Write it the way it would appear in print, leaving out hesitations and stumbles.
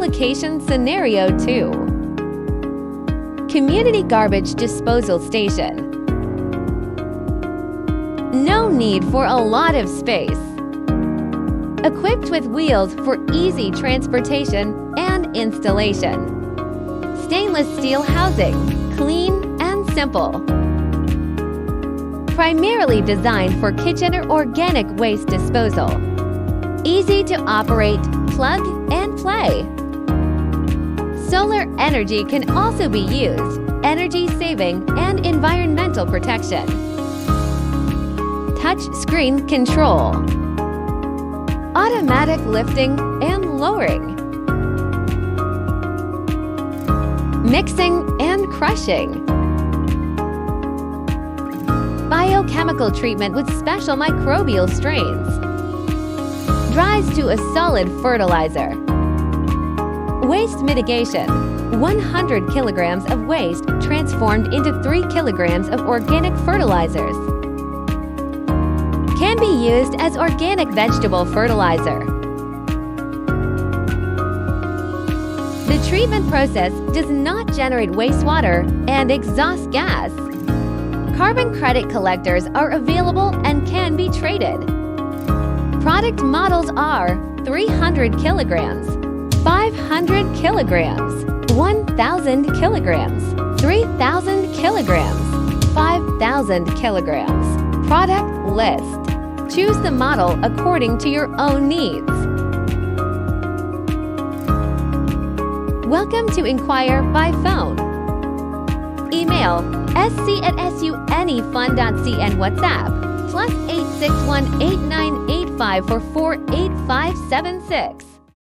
Application Scenario 2. Community Garbage Disposal Station. No need for a lot of space. Equipped with wheels for easy transportation and installation. Stainless steel housing, clean and simple. Primarily designed for kitchen or organic waste disposal. Easy to operate, plug and play. Solar energy can also be used, energy saving and environmental protection. Touch screen control. Automatic lifting and lowering. Mixing and crushing. Biochemical treatment with special microbial strains. Dries to a solid fertilizer. Waste mitigation. 100 kilograms of waste transformed into 3 kilograms of organic fertilizers. Can be used as organic vegetable fertilizer. The treatment process does not generate wastewater and exhaust gas. Carbon credit collectors are available and can be traded. Product models are 300 kilograms, 500 kilograms, 1,000 kilograms, 3,000 kilograms, 5,000 kilograms. Product list. Choose the model according to your own needs. Welcome to inquire by phone. Email sc@sunefund.cn WhatsApp +861 8985 for 48576.